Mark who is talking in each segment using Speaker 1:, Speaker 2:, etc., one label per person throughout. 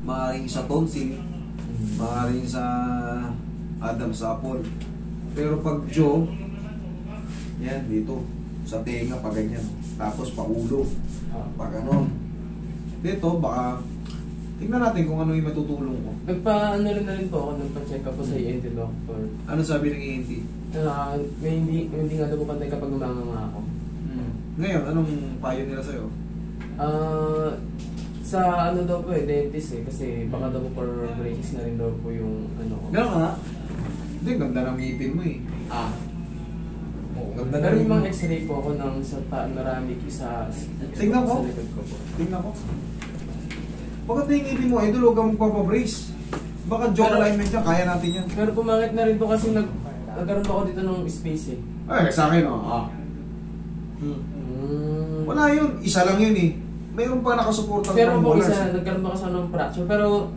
Speaker 1: maaaring sa tonsil, maaaring sa Adam's apple. Pero pag jaw, yan dito, sa tenga pa ganyan. Tapos pa ulo, pa ganon. Dito, baka tingnan natin kung ano yung matutulong ko.
Speaker 2: Nagpa-ano rin na rin po ako, nagpa-check up po sa ENT doctor.
Speaker 1: Ano sabi ng ENT?
Speaker 2: May hindi nga daw po pantay kapag umanganga ako.
Speaker 1: Ngayon, anong payo nila sa'yo?
Speaker 2: Sa ano daw po dentist kasi baka daw po for braces na rin daw po yung ano ko.
Speaker 1: Gano'n ka? Hindi, ganda ng ngipin mo eh. Oo, ganda
Speaker 2: Pero
Speaker 1: ng
Speaker 2: yung mga x-ray po ako ng sa panoramic sa
Speaker 1: tingnan ko.
Speaker 2: sa likod ko po.
Speaker 1: Tingnan ko. Bakit yung ngipin mo, idol, huwag kang magpapabrace. Baka jaw alignment yan, kaya natin yan.
Speaker 2: Pero pumangit na rin po kasi nagkaroon po ako dito ng space
Speaker 1: Ay, sa akin Wala yun, isa lang yun eh. Mayroon pa nakasuportang
Speaker 2: pero po
Speaker 1: molars.
Speaker 2: isa, nagkaroon pa kasi ng fracture. Pero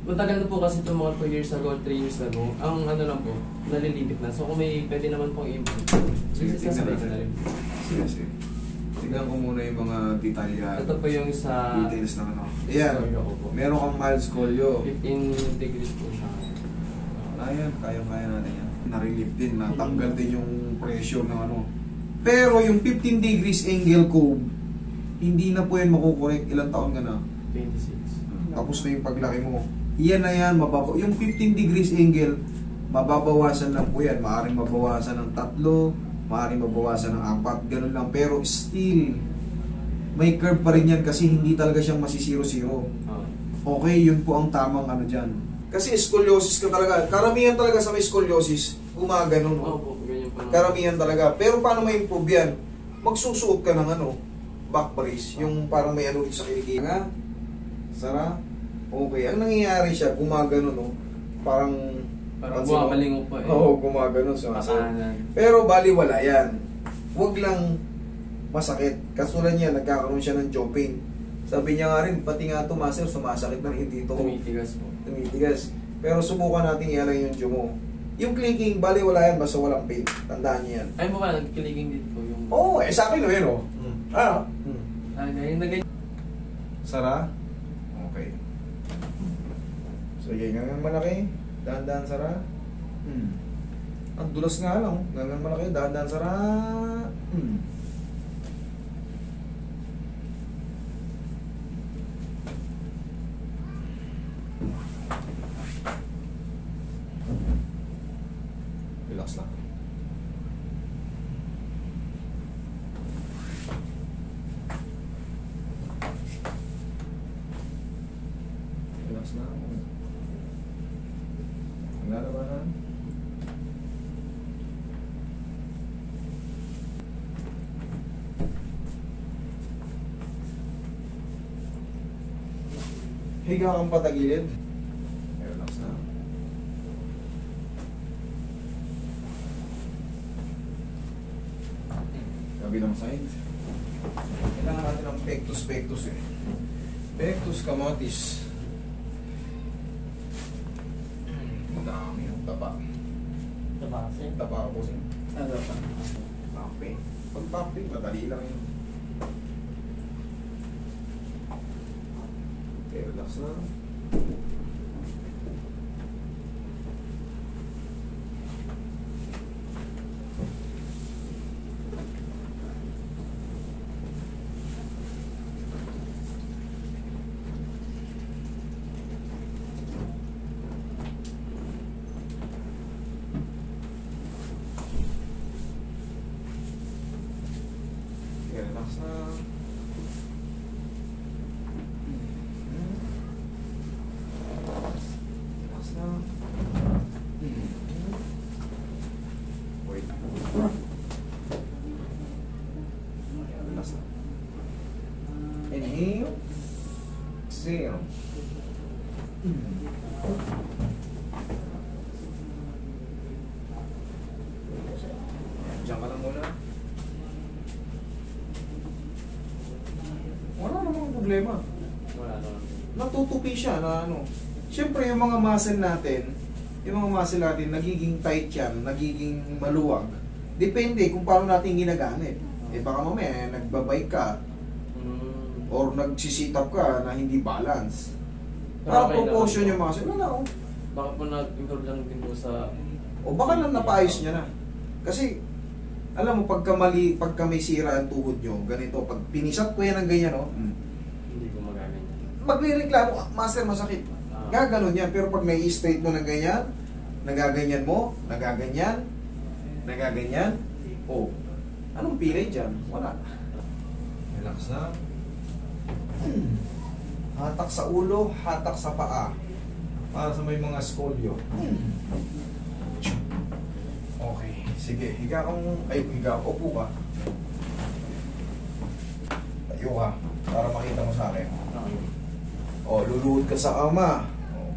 Speaker 2: matagal na po kasi ito mga 2 years ago, 3 years ago. Ang ano lang po, nalilibit na. So kung may pwede naman pong i-improve.
Speaker 1: Sige, tingnan
Speaker 2: Sasabay ko
Speaker 1: natin.
Speaker 2: na rin.
Speaker 1: Sige. Tingnan ko muna yung mga detalya.
Speaker 2: Ito po yung sa
Speaker 1: Details ng ano. Ayan,
Speaker 2: scolio ko po.
Speaker 1: meron kang mild scolio.
Speaker 2: 15 degrees po siya.
Speaker 1: Wala yan, kaya natin yan. Na-relieve din, natanggal din yung pressure ng ano. Pero yung 15 degrees angle cove, hindi na po yan makukorek. Ilang taon ka na?
Speaker 2: 26.
Speaker 1: Tapos na yung paglaki mo. Yan na yan, yung 15 degrees angle, mababawasan lang po yan. Maaaring mabawasan ng 3, maaaring mabawasan ng 4, ganun lang. Pero still, may curve pa rin yan kasi hindi talaga siyang masisiro-siro. Okay, yun po ang tamang ano dyan. Kasi scoliosis ka talaga. Karamihan talaga sa may scoliosis, gumaganon.
Speaker 2: Opo, ganyan po.
Speaker 1: Karamihan talaga. Pero paano ma-improve yan? Magsusuot ka ng ano, back brace. Yung parang may ano sa kilikili. Nga, Sara. Okay. Ang nangyayari siya, gumagano, no? Parang
Speaker 2: bumabalingok po eh.
Speaker 1: Oo, gumagano.
Speaker 2: Pakanan.
Speaker 1: Pero baliwala yan. Huwag lang masakit. Kasulad niya, nagkakaroon siya ng jaw pain. Sabi niya nga rin, pati nga ito, muscle, sumasakit na rin dito.
Speaker 2: Tumitigas po.
Speaker 1: Tumitigas. Pero subukan natin i-align yung jaw mo. Yung clicking, baliwala yan, basta walang pain. Tandaan niyo yan.
Speaker 2: Ay mo ba, nagkiliging dito po yung...
Speaker 1: Oo, sa akin, yun, oh.
Speaker 2: Ganyan na ganyan.
Speaker 1: Sara? Okay. Sige, gangang malaki. Dahan-dahan, Sara. Ang dulas nga lang. Gangang malaki. Dahan-dahan, Sara. Relax lang. Relax lang. Lalabanan. Higa kang patagilid. Relax na. Kabilang side. Kailangan natin ng pectus eh. Pectus camotis. Dami yung tapa.
Speaker 2: Taba kasi?
Speaker 1: Tapa ako siya.
Speaker 2: Ano pa?
Speaker 1: Pumping. Pag pumping, madali lang yun. Okay, relax na. Okay, relax na. Relax na. Wait. Relax na. Inhale. Exhale. Diyan ka lang muna. Wala namang problema.
Speaker 2: Wala naman.
Speaker 1: Natutupi siya na ano. Siyempre yung mga muscle natin, nagiging tight yan, nagiging maluwag. Depende kung paano natin ginagamit. Eh baka mamaya nagbabike ka or nagsisit up ka na hindi balance. Para
Speaker 2: okay
Speaker 1: proportion
Speaker 2: naman
Speaker 1: yung
Speaker 2: po.
Speaker 1: muscle. Wala na, oh.
Speaker 2: Baka po nag-improve lang din po sa...
Speaker 1: O baka lang napaayos niya na. Kasi, alam mo, pagka may sira ang tuhod nyo, ganito, pag pinisat ko yan ng ganyan, oh,
Speaker 2: Hindi ko magaganyan.
Speaker 1: magre-reklamo, master, masakit. Gaganon yan, pero pag nai-straight mo ng ganyan, nagaganyan mo, nagaganyan, oh, anong pilay dyan? Wala. Relax na. Hatak sa ulo, hatak sa paa. Para sa may mga scolio. Okay, sige. Higa ka. Upo ka. Tayo ka. Para makita mo sa akin. O, luluhod ka sa kama. O,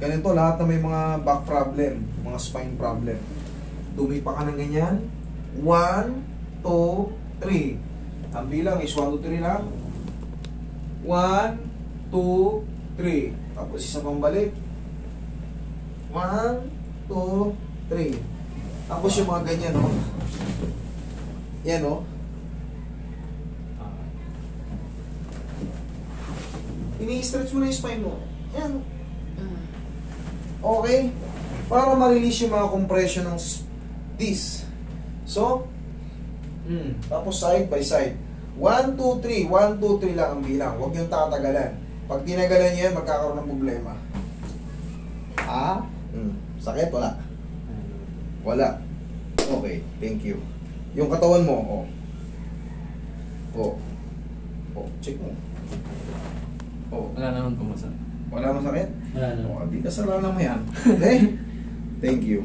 Speaker 1: ganito, lahat na may mga back problem, mga spine problem. Tumipa ka ng ganyan. 1, 2, 3. Ang bilang is 1, 2, 3 lang. 1, 2, 3. Tapos isa pang balik. 1, 2, 3. Tapos yung mga ganyan, no? Yan, no? Ini-stretch mo na yung spine mo. Yan. Okay? Para ma-release yung mga compression ng this. So, tapos side by side. 1, 2, 3. 1, 2, 3 lang ang bilang. Huwag yung tatagalan. Pag tinagalan niya yan, magkakaroon ng problema. Sakit? Wala. Wala. Okay, thank you. Yung katawan mo, check mo.
Speaker 2: Wala naman po masakit.
Speaker 1: Wala masakit?
Speaker 2: Wala naman.
Speaker 1: Di kasalanan mo yan. Okay? Thank you.